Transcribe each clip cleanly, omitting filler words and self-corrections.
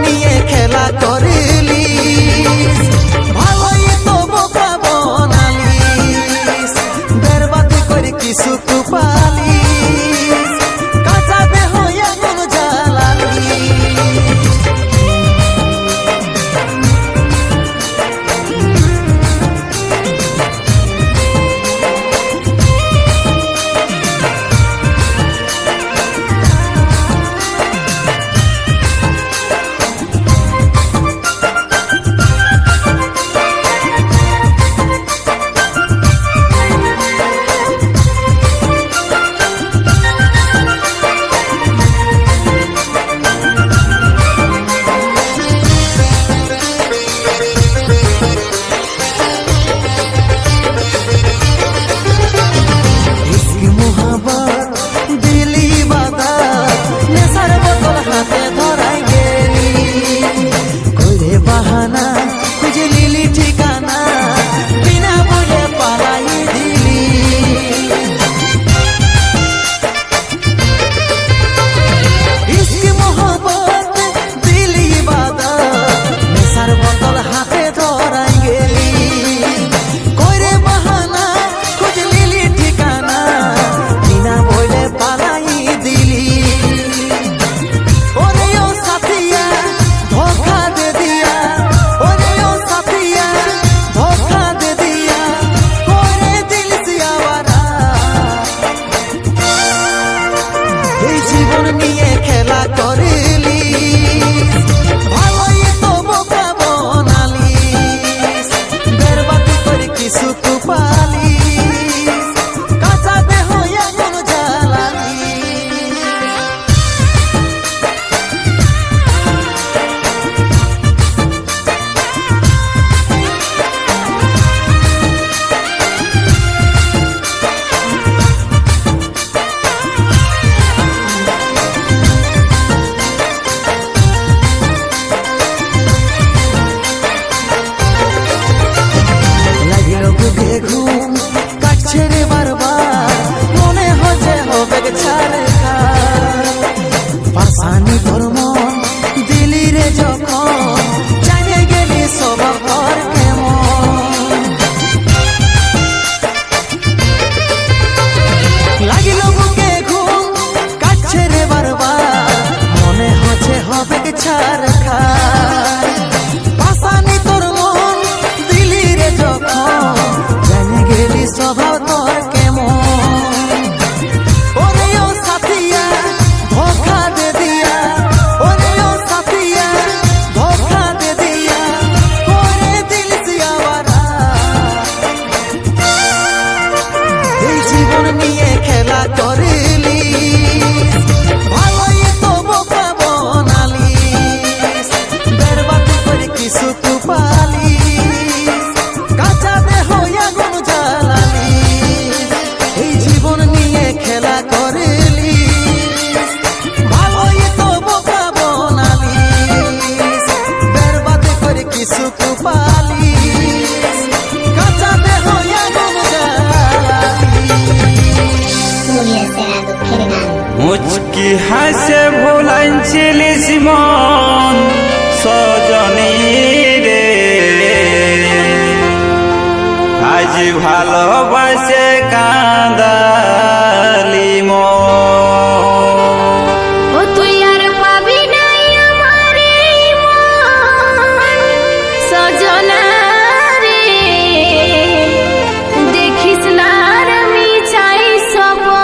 নিয়ে খেলা করিলিস, ভালোই তো বোকা বনালিস, বেরবাদ করে কিছু কুপালিস, কাঁচা দেহ এমন জ্বালালিস। জীবন নিয়ে খেলা করিলিস, ভালোই তো বোকা বনালিস, বেরবাদ করে কিছু কুপালিস, কাঁচা দেহ এমন জ্বালালিস। ঘুম কাটছে রে বারবার, মনে হচ্ছে হবে ছাড়ে পাশানি তোর মন দিলি রে যখন, জানে গেলি স্বভাব ঘর কেমন, লাগিল বুকে ঘুম কাটছে রে বারবার, মনে হচ্ছে হবে ছাড় পাশানি তোর মন দিলি রে যখন, গেলি স্বভাব তোর কেমন, ওরে ও সাথিয়া ধোখা দে দিয়া, ওরে ও সাথিয়া ধোখা দে দিয়া, করে দিলিস আওয়ারা। এই জীবন নিয়ে খেলা করিলিস, ভালোই তো বোকা বনালিস, বেরবাদ করে কিছু কুপালিস, কাঁচা দেহ আগুন জ্বালালিস। এই জীবন নিয়ে খেলা করিলিস, ভালোই তো বোকা বনালিস, বেরবাদ করে কিছু কুপালিস, কাঁচা দেহ আগুন জ্বালালিস। মুচকি হাসে ভোলাইছিলিস মন সজনী রে, আজ ভালোবাসে কাঁদালি মন। ও তুই আর পাবি নাই আমার এই মন সজনা রে, দেখিস না আর আমি চাই সপন।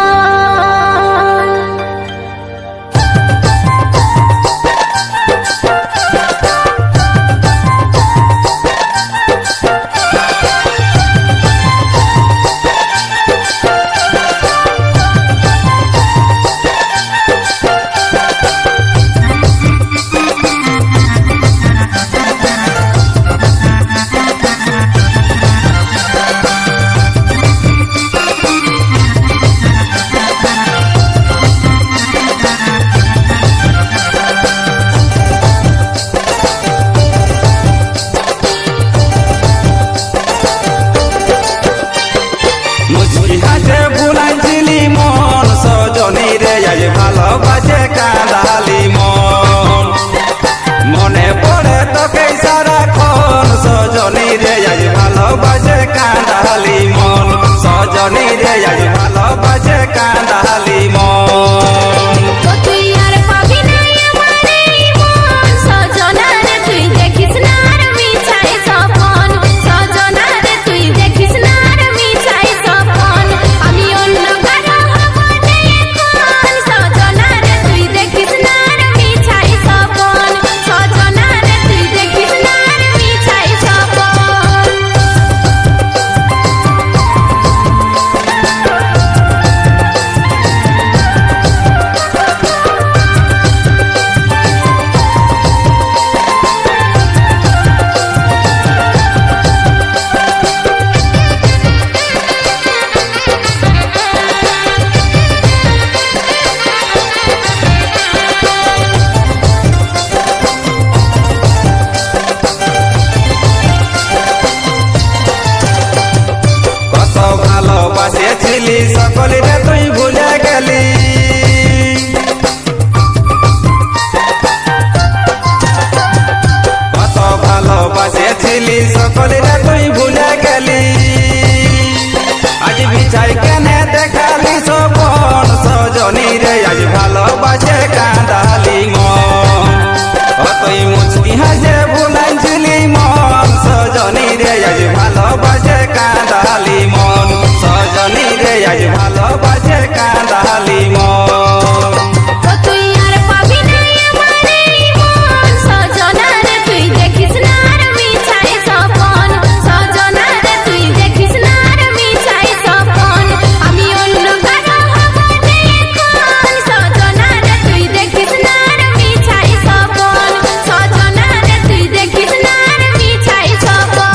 হাসে ভুলাইছিলি মন সজনী রে আজ ভালোবাসে কাঁদালি মন সজনী রে আজ ভালোবাসে কাঁদালি মন ও তুই আর পাবি না আমারে মন সজনা রে তুই দেখিস না আর মিছাই সপন সজনা রে তুই দেখিস না আর মিছাই সপন আমি অন্য কারো হব দেখুন সজনা রে তুই দেখিস না আর মিছাই সপন সজনা রে তুই দেখিস না আর মিছাই সপন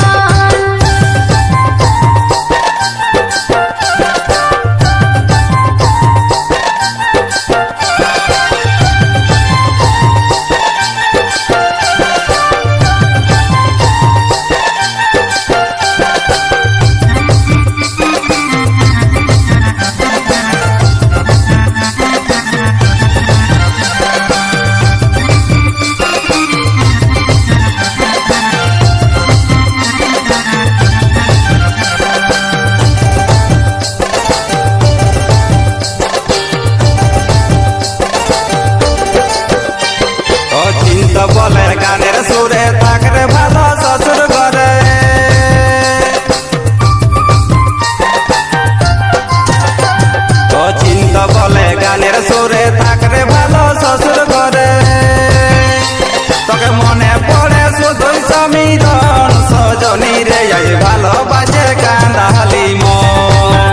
ও চিন্তা বলে গানের সুরে থাকরে ভালো শ্বশুর ঘরে ও চিন্তা বলে গানের সুরে থাকরে ভালো শ্বশুর ঘরে তোকে মনে পড়ে শুধুই সমীরণ সজনী রে আজ ভালোবাসে কাঁদালি মন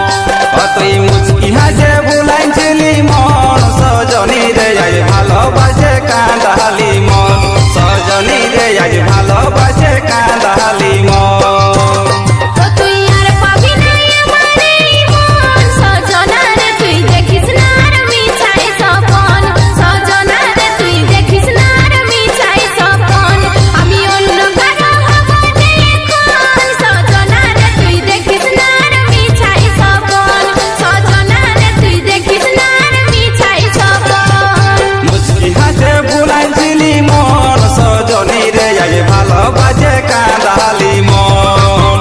ও তুই মুচকি হাসে ভুলাইছিলি মন সজনী রে আজ ভালোবাসে কাঁদালি মন সজনী রে আজ ভালোবাসে কাঁদালি মন ও তুই আর পাবি না আমারে মন সজনা রে তুই দেখিস না আর মিছাই সপন সজনা রে তুই দেখিস না আর মিছাই সপন আমি অন্য কারো হব দেখুন সজনা রে তুই দেখিস না আর মিছাই সপন সজনা রে তুই দেখিস না আর মিছাই সপন মুচকি হাসে ভুলাইছিলি মন সজনী রে আজ ভালোবাসে কাঁদালি মন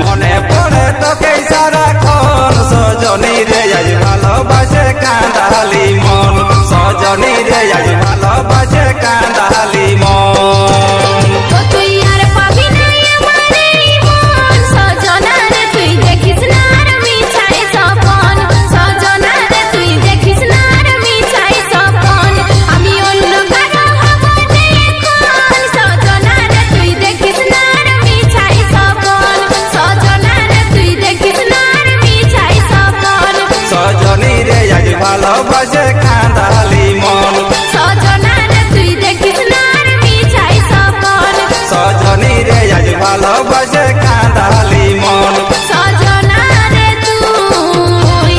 মনে পড়ে তোকে সারাক্ষণ সজনী রে আজ ভালোবাসে কাঁদালি মন সজনী রে আজ ভালোবাসে কাঁদালি মন ও তুই আর পাবি না আমারে মন সজনা রে তুই দেখিস না আর মিছাই সপন সজনা রে তুই দেখিস না আর মিছাই সপন আমি অন্য কারো হব দেখুন সজনা রে তুই দেখিস না আর মিছাই সপন সজনা রে তুই দেখিস না আর মিছাই সপন সজনী রে আজ ভালোবাসে কাঁদালি মন সজনা রে তুই দেখিস না আর মিছাই সপন সজনী রে আজ ভালোবাসে কাঁদালি মন সজনা রে তুই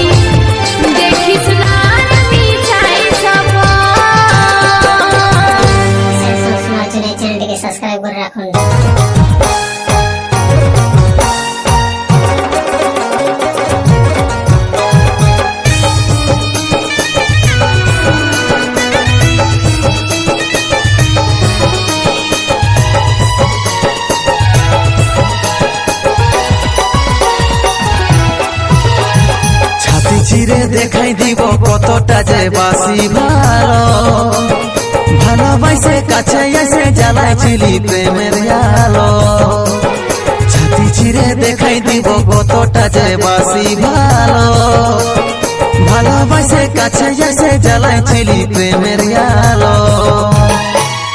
দেখিস না আর মিছাই সপন শোনার জন্য এই চ্যানেলটিকে সাবস্ক্রাইব করে রাখুন। ছাতি চিরে দেখাই দিব কতটা যে বাসি ভালো ভালোবাসে কাছে এসে জ্বালাইছিলি প্রেমের আলো ছাতি চিরে দেখাই দিব কতটা যে বাসি ভালো ভালোবাসে কাছে এসে জ্বালাইছিলি প্রেমের আলো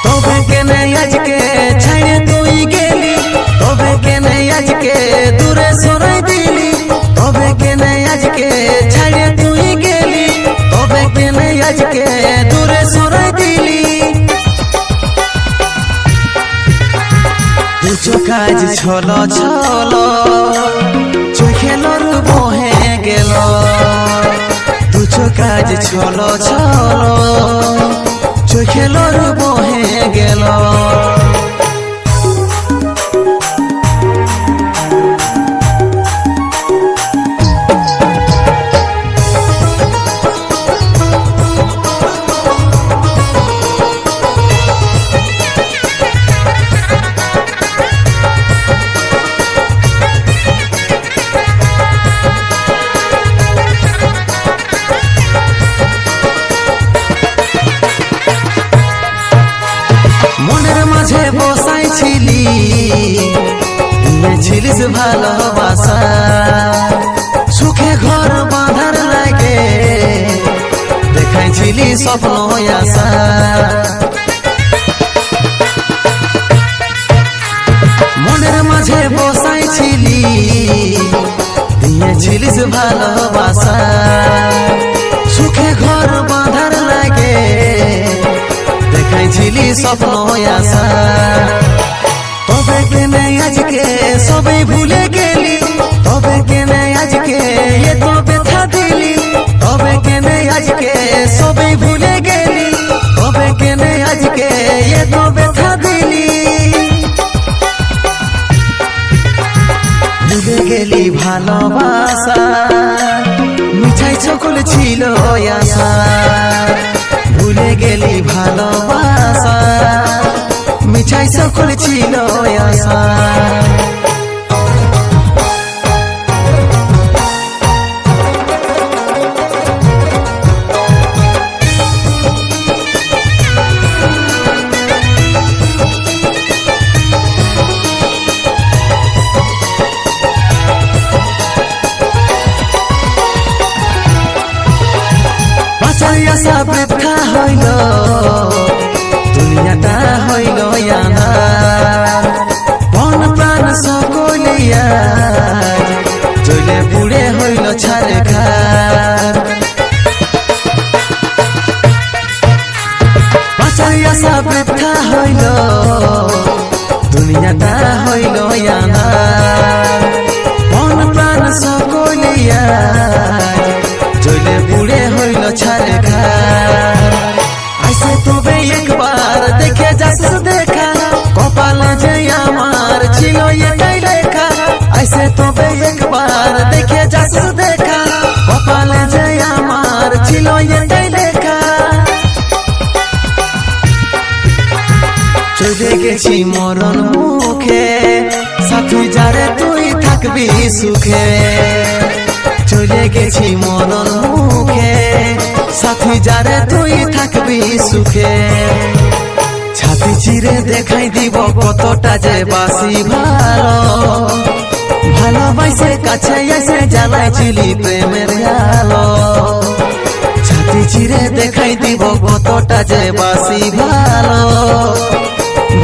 তবে কেনে আজকে ছাড়ে তুই গেলি তবে কেনে আজকে দূরে সরাই দিলি তবে কেনে আজকে ছাড়ে তুই গেলি তবে কেনে আজকে দূরে সরাই দিলি দুচো কাজ ছলো ছলো চোখেলর বহে গেল দুচো কাজ ছলো ছলো চোখেলর বহে গেল মনের মাঝে বসাইছিলি দিয়েছিলিস ভালোবাসা সুখে ঘর বাঁধার লাগে দেখাইছিলি স্বপ্ন আশা মনের মাঝে বসাইছিলি দিয়েছিলিস ভালোবাসা সুখে ঘর বাঁধার লাগে দেখাইছিলি স্বপ্ন আশা তবে কেনে আজকে সবাই ভুলে গেলি তবে কেনে আজকে এত ব্যথা দিলি তবে কেনে আজকে সবাই ভুলে গেলি তবে কেনে আজকে এত ব্যথা দিলি ভুলে গেলি ভালোবাসা মিঠাই সকল ছিল আশা ভুলে গেলি ভালোবাসা মিঠাই সকল ছিল আশা আশা বৃথা হইল দুনিয়াটা হইল আঁধার মন প্রাণ সকলিয়া জ্বলে পুড়ে হইল ছারখার বাঁচার আশা বৃথা হইল দুনিয়াটা হইল আঁধার মন প্রাণ সকলিয়া জ্বলে পুড়ে হইল ছারখার আইসে তবে একবার দেখে যাস দেখা কপাল যে আমার ছিল এটাই লেখা আইসে তবে একবার দেখে যাস দেখা কপাল যে আমার ছিল এটাই লেখা চলে গেছি মরণ মুখে সাথী যারে তুই থাকবি সুখে চলে গেছি মরণ মুখে সাথী যারে তুই থাকবি সুখে ছাতি চিরে দেখাই দিব কতটা যে বাসি ভালো ভালোবাসে কাছে এসে জ্বালাইছিলি প্রেমের আলো ছাতি চিরে দেখাই দিব কতটা যে বাসি ভালো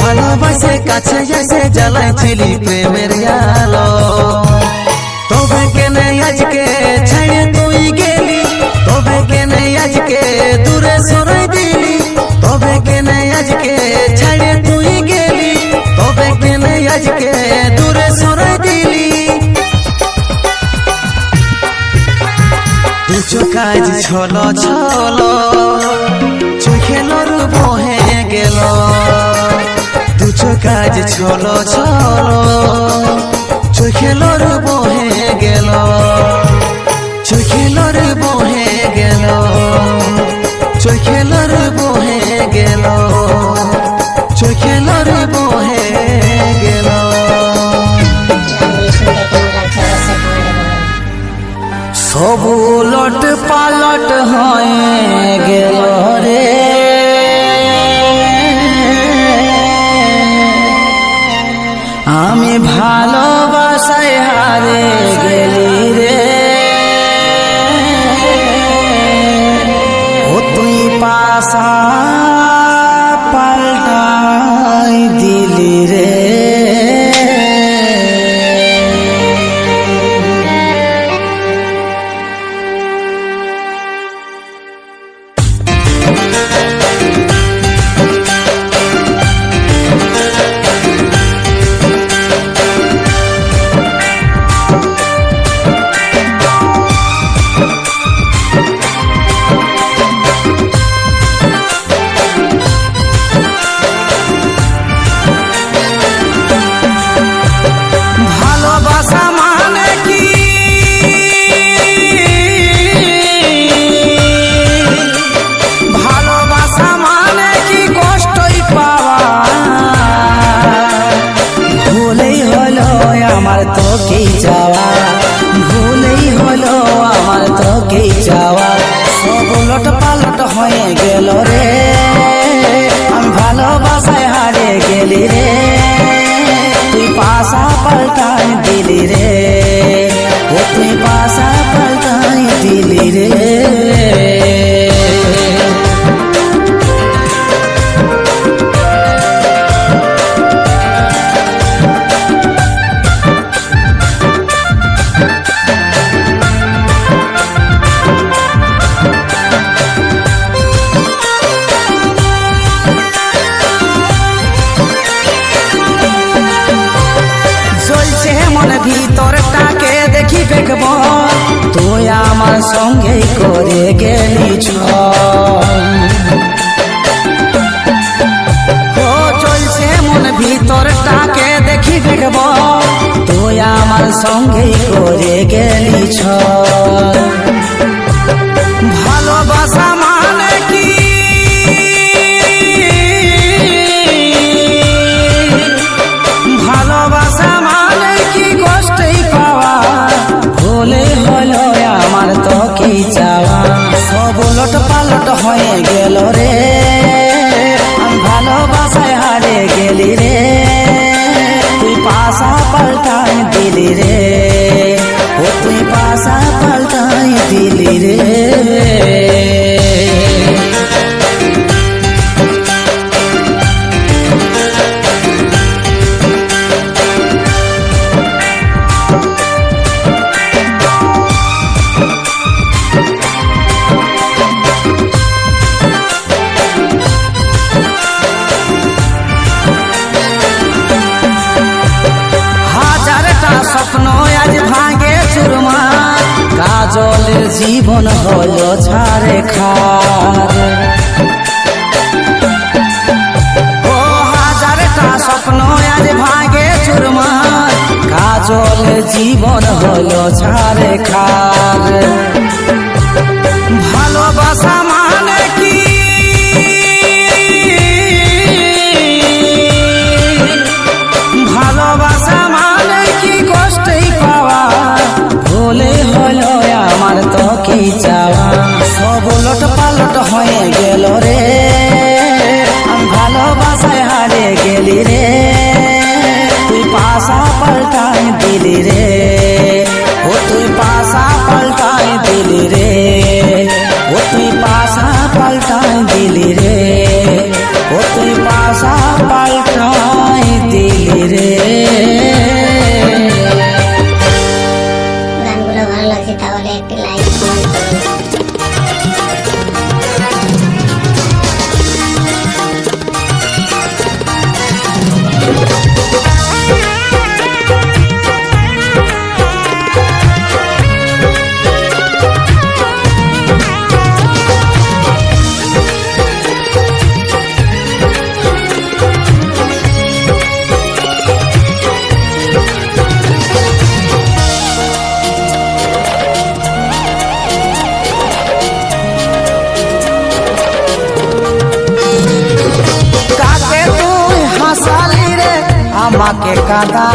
ভালোবাসে কাছে এসে জ্বালাইছিলি প্রেমের আলো তবে কেনে আজকে ছাড়ে তুই গেলি তবে কেনে আজকে দূরে সরাই দিলি তবে কেনে আজকে ছাড়ে তুই গেলি তবে কেনে আজকে দূরে সরাই দিলি দুচো কাজ ছলো ছলো চোখেলর বহে গেল দুচো কাজ ছলো ছলো চোখেলর বহে গেল চোখেলর বহে গেল চোখেলর বহে গেল চোখেলর বহে গেল গানগুলি শুনতে কেমন লাগছে অবশ্যই কমেন্টে বলুন। সব উলট পালট হয়ে গেল রে আমি ভালোবাসায় হারে গেলি রে ও তুই পাশা পাল্টাই দিলি রে তোকেই চাওয়া, ভুলেই হলো আমার তোকেই চাওয়া। সব উলট পালট হয়ে গেল রে, আমি ভালোবাসায় হারে দেখব তুই আমার সঙ্গে করে গেলি ও চলছে মন ভিতরটাকে দেখি দেখব তুই আমার সঙ্গে করে গেলি ভালোবাসা মানে কি ভালোবাসা মানে কি কষ্টই পাওয়া ভুলে হলো আমার তো কি চাওয়া সব উলট পালট হয়ে গেল রে ভালোবাসায় হারে গেলি রে তুই পাশা পাল্টাই দিলি রে ও তুই পাশা পাল্টাই দিলি রে স্বপ্ন আজ ভাঙে চুরমা কাজলের জীবন হলো ছাড়ে খার ও হাজারটা স্বপ্ন আজ ভাঙে চুরমা কাজলের জীবন হলো ছাড়ে খার ভালোবাসা মানে কি ভালোবাসা মানে কি কষ্টই পাওয়া ভুলে হলো আমার তো কি চাওয়া সব উলট পালট হয়ে গেল রে ভালোবাসায় হারে গেলি রে তুই পাশা পাল্টাই দিলি রে ও তুই পাশা পাল্টাই দিলি রে ও তুই পাশা পাল্টাই দিলি রে ও তুই পাশা পাল্টাই দিলি রে গানগুলো ভালো লাগছে তাহলে একটি লাইক কমেন্ট করুন। কাকে তুই হাসালি রে আমাকে কাঁদা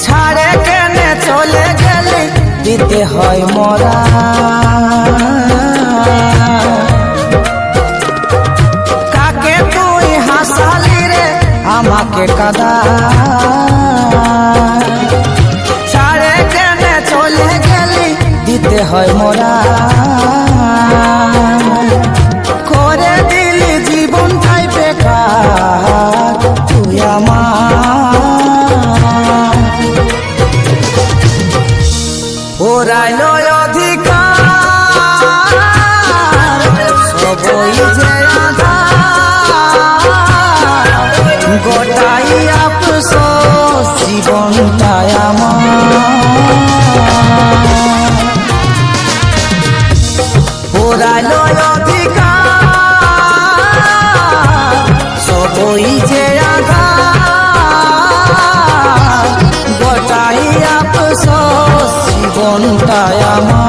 ছাড়ে কেনে চলে গেলি দিতে হয় মরা কাকে তুই হাসালি রে আমাকে কাঁদা ছাড়ে কেনে চলে গেলি দিতে হয় মোরা করে দিলি জীবনটাই বেকার তুই আমার ওরাইল অধিকার সবই যে আধার গোটাই আফসোস জীবনটাই আমার ওরাইল অধিকার সবই যে আধার গোটাই আফসোস জীবনটাই আমার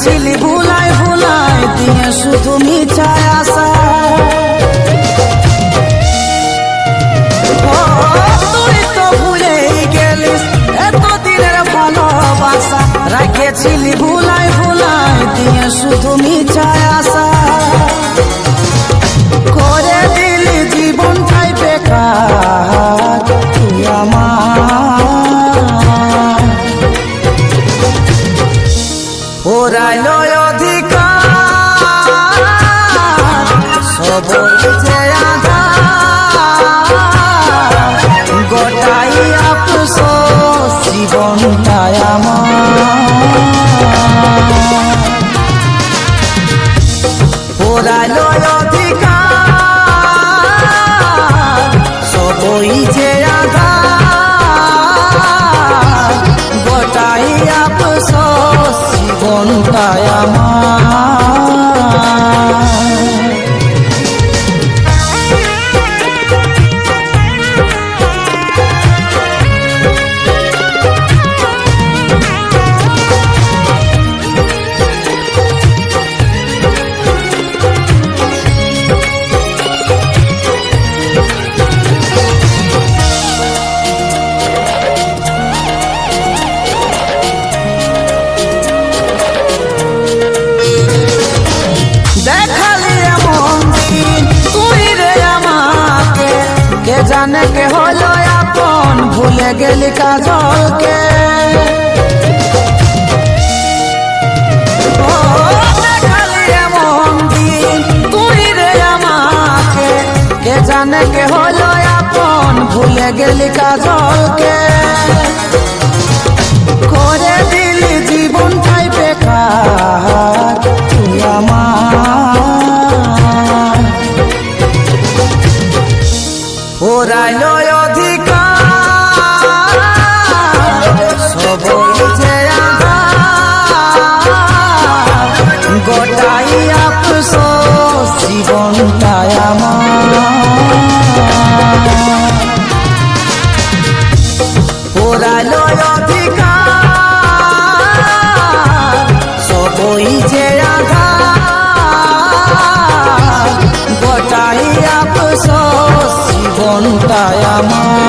ছিলি ভুলাই ভুলাই দিয়ে শুধু মিছায় আশা তুই সবই যে আধার গোটাই আফসোস জীবনটাই আমার পোড়ালো অধিকার সবই যে আধার গোটাই আফসোস জীবনটাই আমার জানে কে হলো আপন ভুলে গেলি কাজলকে দেখালি এমন দিন তুই রে আমাকে কে জানে কে হলো আপন ভুলে গেলি কাজলকে করে দিলি জীবনটাই বেকার তুই আমার ওরাইলো অধিকার সবই যে আধার গোটাই আফসোস জীবনটাই আমার ওরাইলো অধিকার সবই যে আধার গোটাই আফসোস জীবনটাই আমার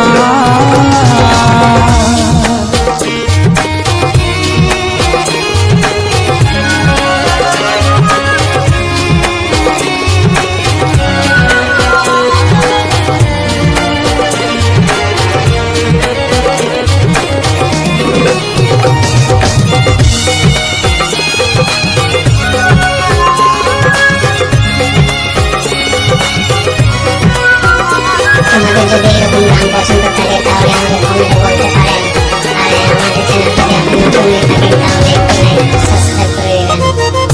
আমাদের যদি এরকম গান পছন্দ থাকে তাহলে আমাদের কমেন্টে বলতে পারেন আর আমাদের চ্যানেলটাকে আপনি নতুন হয়ে থাকেন তাহলে একটু লাইক সাবস্ক্রাইব করে দিবেন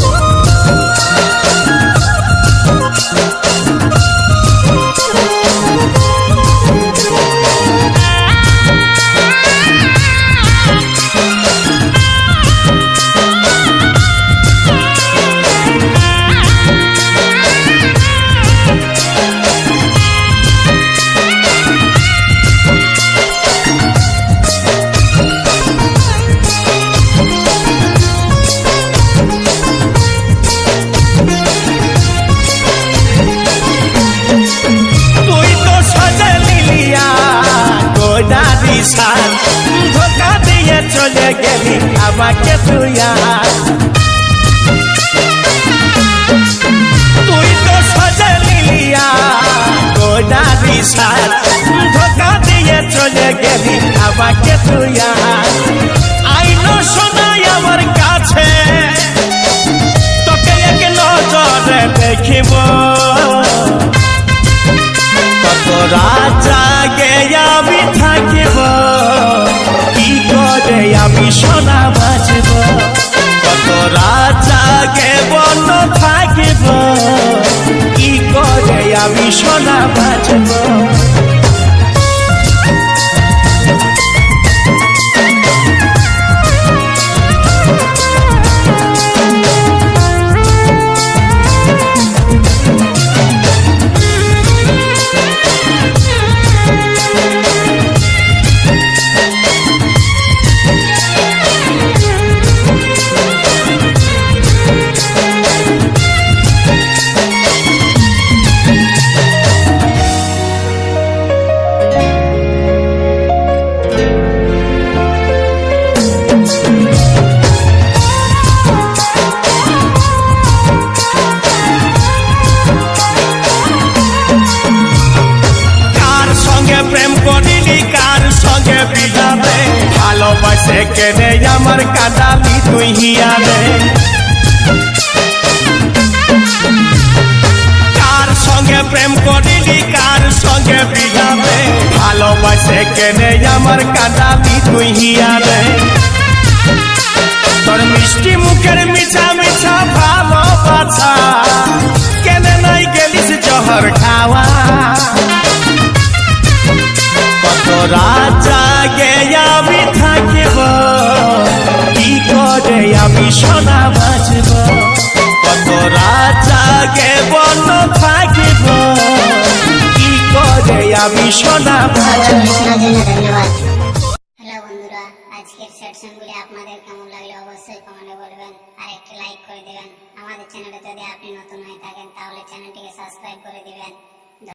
ধোকা দিয়ে চলে গেলি আমাকে তুই তুই তো সাজা নিলিয়া গোদারি সার ধোকা দিয়ে চলে গেলি আমাকে তুই আইনো শোনাই আমার কাছে তোকে এক নজরে দেখিব কত রাজা গে আমি থাকিব কি করে আমি সোনা বাজব কত রাজা গে বন থাকিব কি করে আমি সোনা বাজব প্রেম করিলি কার সঙ্গে বিয়াবে ভালোবাসে কেনে আমার কাঁদালি তুই হিয়াবে তোর মিষ্টি মুখের মিছা মিছা ভালোবাসা কেনে নাই গেলিস জহর খাওয়া কত রাজা গে আমি থাকিব কি করে আমি সোনা বাঁচব কত রাজা গে বন থাকিব কি করে আমি সোনা বাঁচব শোনার জন্য ধন্যবাদ। হ্যালো বন্ধুরা, আজকের সেকশনগুলি আপনাদের কেমন লাগলো অবশ্যই কমেন্টে বলবেন আর একটি লাইক করে দিবেন। আমাদের চ্যানেলে যদি আপনি নতুন হয়ে থাকেন তাহলে চ্যানেলটিকে সাবস্ক্রাইব করে দিবেন।